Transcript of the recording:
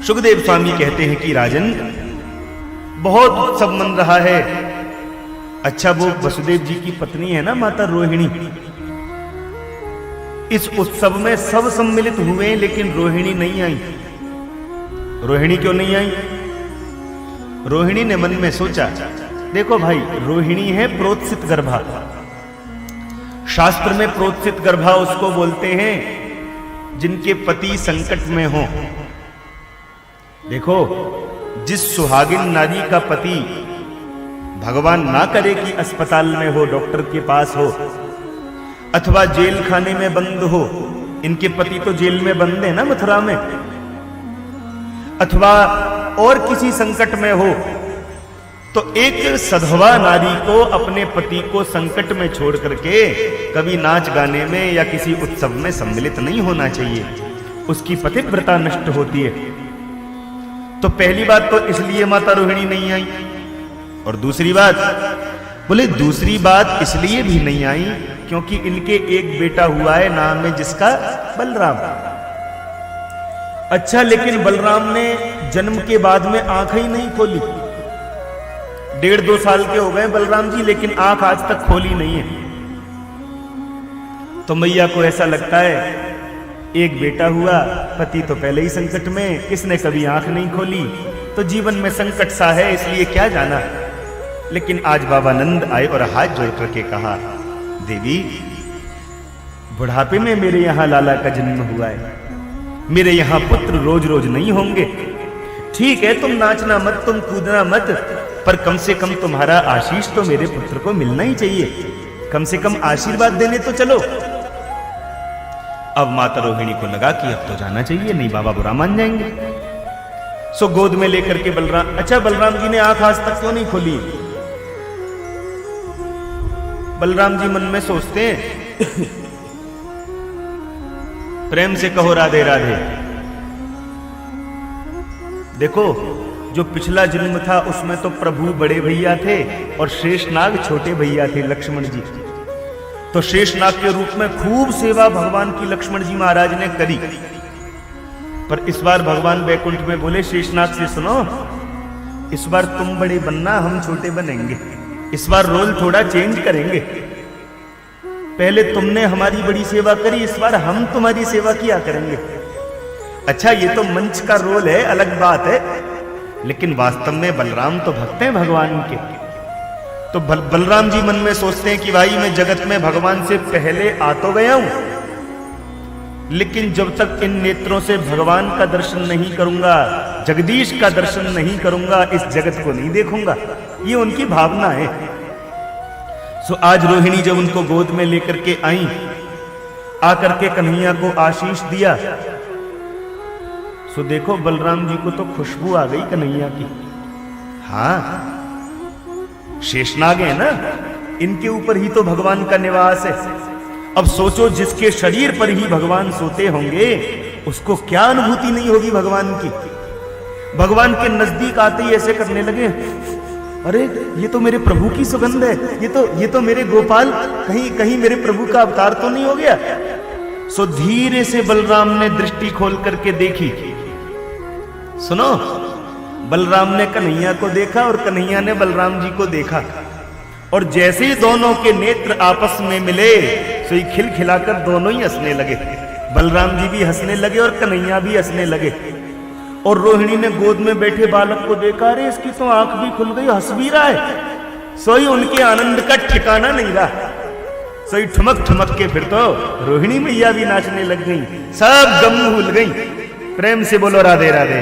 सुखदेव स्वामी कहते हैं कि राजन, बहुत उत्सव मन रहा है। अच्छा, वो वसुदेव जी की पत्नी है ना माता रोहिणी, इस उत्सव में सब सम्मिलित हुए लेकिन रोहिणी नहीं आई। रोहिणी क्यों नहीं आई? रोहिणी ने मन में सोचा, देखो भाई, रोहिणी है प्रोत्सित गर्भा। शास्त्र में प्रोत्सित गर्भा उसको बोलते हैं जिनके पति संकट में हो। देखो, जिस सुहागिन नारी का पति भगवान ना करे कि अस्पताल में हो, डॉक्टर के पास हो, अथवा जेल खाने में बंद हो, इनके पति तो जेल में बंद है ना मथुरा में, अथवा और किसी संकट में हो, तो एक सधवा नारी को अपने पति को संकट में छोड़ करके कभी नाच गाने में या किसी उत्सव में सम्मिलित नहीं होना चाहिए, उसकी पतिव्रता नष्ट होती है। तो पहली बात तो इसलिए माता रोहिणी नहीं आई। और दूसरी बात, बोले दूसरी बात इसलिए भी नहीं आई क्योंकि इनके एक बेटा हुआ है, नाम है जिसका बलराम। अच्छा, लेकिन बलराम ने जन्म के बाद में आंख ही नहीं खोली। 1.5-2 साल के हो गए बलराम जी, लेकिन आंख आज तक खोली नहीं है। तो मैया को ऐसा लगता है एक बेटा हुआ, पति तो पहले ही संकट में, इसने कभी आंख नहीं खोली, तो जीवन में संकट सा है, इसलिए क्या जाना। लेकिन आज बाबा नंद आए और हाथ जोड़ करके कहा, देवी, बुढ़ापे में मेरे यहां लाला का जन्म हुआ है, मेरे यहां पुत्र रोज रोज नहीं होंगे। ठीक है, तुम नाचना मत, तुम कूदना मत, पर कम से कम तुम्हारा आशीष तो मेरे पुत्र को मिलना ही चाहिए। कम से कम आशीर्वाद देने तो चलो। अब माता रोहिणी को लगा कि अब तो जाना चाहिए, नहीं बाबा बुरा मान जाएंगे। सो गोद में लेकर के बलराम, अच्छा बलराम जी ने आंख आज तक क्यों नहीं खोली? बलराम जी मन में सोचते हैं, प्रेम से कहो राधे राधे। देखो, जो पिछला जन्म था उसमें तो प्रभु बड़े भैया थे और शेषनाग छोटे भैया थे, लक्ष्मण जी। तो शेषनाग के रूप में खूब सेवा भगवान की लक्ष्मण जी महाराज ने करी। पर इस बार भगवान बैकुंठ में बोले शेषनाग से, सुनो, इस बार तुम बड़े बनना, हम छोटे बनेंगे। इस बार रोल थोड़ा चेंज करेंगे। पहले तुमने हमारी बड़ी सेवा करी, इस बार हम तुम्हारी सेवा किया करेंगे। अच्छा, ये तो मंच का रोल है, अलग बात है, लेकिन वास्तव में बलराम तो भक्त हैं भगवान के। तो बलराम जी मन में सोचते हैं कि भाई, मैं जगत में भगवान से पहले आ तो गया हूं, लेकिन जब तक इन नेत्रों से भगवान का दर्शन नहीं करूंगा, जगदीश का दर्शन नहीं करूंगा, इस जगत को नहीं देखूंगा। ये उनकी भावना है। सो आज रोहिणी जब उनको गोद में लेकर के आई, आकर के कन्हैया को आशीष दिया, सो देखो बलराम जी को तो खुशबू आ गई कन्हैया की। हाँ, शेषनाग है ना, इनके ऊपर ही तो भगवान का निवास है। अब सोचो, जिसके शरीर पर ही भगवान सोते होंगे, उसको क्या अनुभूति नहीं होगी भगवान की। भगवान के नजदीक आते ही ऐसे करने लगे, अरे ये तो मेरे प्रभु की सुगंध है, ये तो मेरे गोपाल, कहीं मेरे प्रभु का अवतार तो नहीं हो गया। सो धीरे से बलराम ने दृष्टि खोल करके देखी। सुनो, बलराम ने कन्हैया को देखा और कन्हैया ने बलराम जी को देखा, और जैसे ही दोनों के नेत्र आपस में मिले, सो ही खिलखिलाकर दोनों ही हंसने लगे। बलराम जी भी हंसने लगे और कन्हैया भी हंसने लगे। और रोहिणी ने गोद में बैठे बालक को देखा, अरे इसकी तो आंख भी खुल गई, हंस भी रहा है। सोई उनके आनंद का ठिकाना नहीं रहा। सोई ठुमक ठुमक के फिर तो रोहिणी मैया भी नाचने लग गई, सब गम भूल गई। प्रेम से बोलो राधे राधे।